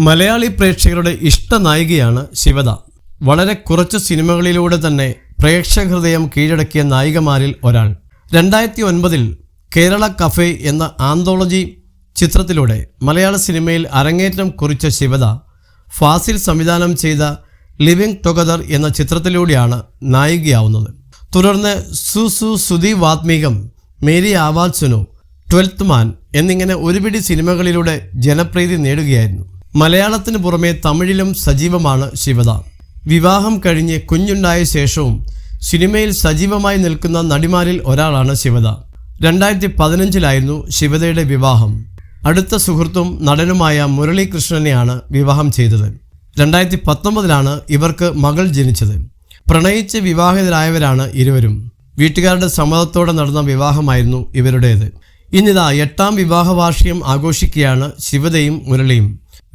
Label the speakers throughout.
Speaker 1: മലയാളി പ്രേക്ഷകരുടെ ഇഷ്ടനായികയാണ് ശിവദ. വളരെ കുറച്ച് സിനിമകളിലൂടെ തന്നെ പ്രേക്ഷക ഹൃദയം കീഴടക്കിയ നായികമാരിൽ ഒരാൾ. 2009 കേരള കഫേ എന്ന ആന്തോളജി ചിത്രത്തിലൂടെ മലയാള സിനിമയിൽ അരങ്ങേറ്റം കുറിച്ച ശിവദ ഫാസിൽ സംവിധാനം ചെയ്ത ലിവിങ് ടുഗദർ എന്ന ചിത്രത്തിലൂടെയാണ് നായികയാവുന്നത്. തുടർന്ന് സു സുധി വാത്മീകം, മേരി ആവാസ് സുനു, 12th മാൻ എന്നിങ്ങനെ ഒരുപിടി സിനിമകളിലൂടെ ജനപ്രീതി നേടുകയായിരുന്നു. മലയാളത്തിന് പുറമെ തമിഴിലും സജീവമാണ് ശിവദ. വിവാഹം കഴിഞ്ഞ് കുഞ്ഞുണ്ടായ ശേഷവും സിനിമയിൽ സജീവമായി നിൽക്കുന്ന നടിമാരിൽ ഒരാളാണ് ശിവദ. 2015 ശിവദയുടെ വിവാഹം. അടുത്ത സുഹൃത്തും നടനുമായ മുരളീകൃഷ്ണനെയാണ് വിവാഹം ചെയ്തത്. 2019 ഇവർക്ക് മകൾ ജനിച്ചത്. പ്രണയിച്ച് വിവാഹിതരായവരാണ് ഇരുവരും. വീട്ടുകാരുടെ സമ്മതത്തോടെ നടന്ന വിവാഹമായിരുന്നു ഇവരുടേത്. ഇന്നിതാ 8ാം വിവാഹ വാർഷികം ആഘോഷിക്കുകയാണ് ശിവദയും മുരളിയും.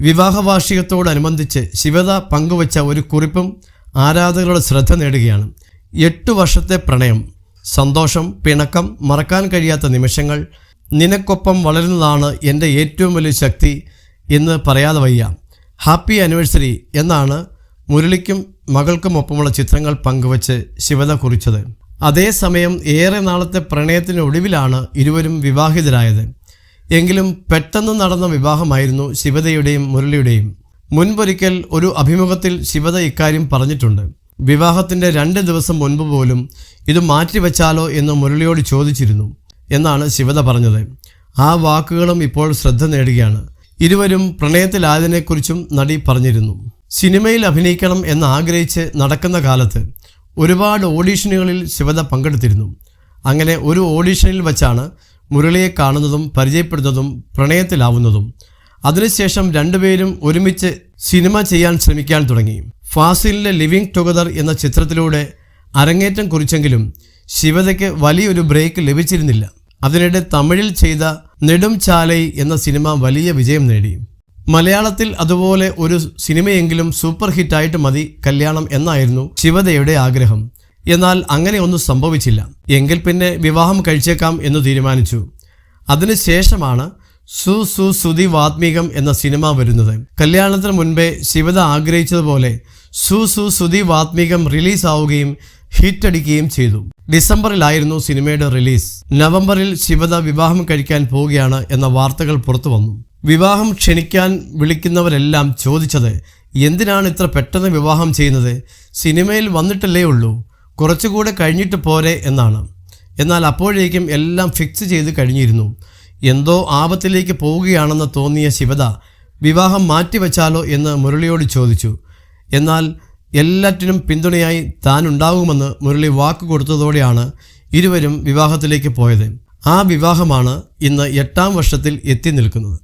Speaker 1: വിവാഹ വാർഷികത്തോടനുബന്ധിച്ച് ശിവദ പങ്കുവച്ച ഒരു കുറിപ്പും ആരാധകരുടെ ശ്രദ്ധ നേടുകയാണ്. 8 വർഷത്തെ പ്രണയം, സന്തോഷം, പിണക്കം, മറക്കാൻ കഴിയാത്ത നിമിഷങ്ങൾ, നിനക്കൊപ്പം വളരുന്നതാണ് എൻ്റെ ഏറ്റവും വലിയ ശക്തി എന്ന് പറയാതെ വയ്യ. ഹാപ്പി ആനിവേഴ്സറി എന്നാണ് മുരളിക്കും മകൾക്കുമൊപ്പമുള്ള ചിത്രങ്ങൾ പങ്കുവച്ച് ശിവദ കുറിച്ചത്. അതേസമയം ഏറെ നാളത്തെ പ്രണയത്തിനൊടുവിലാണ് ഇരുവരും വിവാഹിതരായത്. എങ്കിലും പെട്ടെന്ന് നടന്ന വിവാഹമായിരുന്നു ശിവദയുടെയും മുരളിയുടെയും. മുൻപൊരിക്കൽ ഒരു അഭിമുഖത്തിൽ ശിവദ ഇക്കാര്യം പറഞ്ഞിട്ടുണ്ട്. വിവാഹത്തിൻ്റെ 2 ദിവസം മുൻപ് പോലും ഇത് മാറ്റിവെച്ചാലോ എന്ന് മുരളിയോട് ചോദിച്ചിരുന്നു എന്നാണ് ശിവദ പറഞ്ഞത്. ആ വാക്കുകളും ഇപ്പോൾ ശ്രദ്ധ നേടുകയാണ്. ഇരുവരും പ്രണയത്തിലായതിനെക്കുറിച്ചും നടി പറഞ്ഞിരുന്നു. സിനിമയിൽ അഭിനയിക്കണം എന്ന് ആഗ്രഹിച്ച് നടക്കുന്ന കാലത്ത് ഒരുപാട് ഓഡീഷനുകളിൽ ശിവദ പങ്കെടുത്തിരുന്നു. അങ്ങനെ ഒരു ഓഡീഷനിൽ വച്ചാണ് മുരളിയെ കാണുന്നതും പരിചയപ്പെടുന്നതും പ്രണയത്തിലാവുന്നതും. അതിനുശേഷം രണ്ടുപേരും ഒരുമിച്ച് സിനിമ ചെയ്യാൻ ശ്രമിക്കാൻ തുടങ്ങി. ഫാസിലിൻ്റെ ലിവിങ് ടുഗദർ എന്ന ചിത്രത്തിലൂടെ അരങ്ങേറ്റം കുറിച്ചെങ്കിലും ശിവദയ്ക്ക് വലിയൊരു ബ്രേക്ക് ലഭിച്ചിരുന്നില്ല. അതിനിടെ തമിഴിൽ ചെയ്ത നെടും ചാലൈ എന്ന സിനിമ വലിയ വിജയം നേടി. മലയാളത്തിൽ അതുപോലെ ഒരു സിനിമയെങ്കിലും സൂപ്പർ ഹിറ്റായിട്ട് മതി കല്യാണം എന്നായിരുന്നു ശിവദയുടെ ആഗ്രഹം. എന്നാൽ അങ്ങനെ ഒന്നും സംഭവിച്ചില്ല. എങ്കിൽ പിന്നെ വിവാഹം കഴിച്ചേക്കാം എന്ന് തീരുമാനിച്ചു. അതിനുശേഷമാണ് സു സുധി വാത്മീകം എന്ന സിനിമ വരുന്നത്. കല്യാണത്തിന് മുൻപേ ശിവദ ആഗ്രഹിച്ചതുപോലെ സു സുധി വാത്മീകം റിലീസാവുകയും ഹിറ്റടിക്കുകയും ചെയ്തു. ഡിസംബറിലായിരുന്നു സിനിമയുടെ റിലീസ്. നവംബറിൽ ശിവദ വിവാഹം കഴിക്കാൻ പോവുകയാണ് എന്ന വാർത്തകൾ പുറത്തു വന്നു. വിവാഹം ക്ഷണിക്കാൻ വിളിക്കുന്നവരെല്ലാം ചോദിച്ചത് എന്തിനാണ് ഇത്ര പെട്ടെന്ന് വിവാഹം ചെയ്യുന്നത്, സിനിമയിൽ വന്നിട്ടല്ലേ ഉള്ളൂ, കുറച്ചുകൂടെ കഴിഞ്ഞിട്ട് പോരെ എന്നാണ്. എന്നാൽ അപ്പോഴേക്കും എല്ലാം ഫിക്സ് ചെയ്ത് കഴിഞ്ഞിരുന്നു. എന്തോ ആപത്തിലേക്ക് പോവുകയാണെന്ന് തോന്നിയ ശിവദ വിവാഹം മാറ്റിവെച്ചാലോ എന്ന് മുരളിയോട് ചോദിച്ചു. എന്നാൽ എല്ലാറ്റിനും പിന്തുണയായി താൻ ഉണ്ടാകുമെന്ന് മുരളി വാക്ക് കൊടുത്തതോടെയാണ് ഇരുവരും വിവാഹത്തിലേക്ക് പോയത്. ആ വിവാഹമാണ് ഇന്ന് 8ാം വർഷത്തിൽ എത്തി നിൽക്കുന്നത്.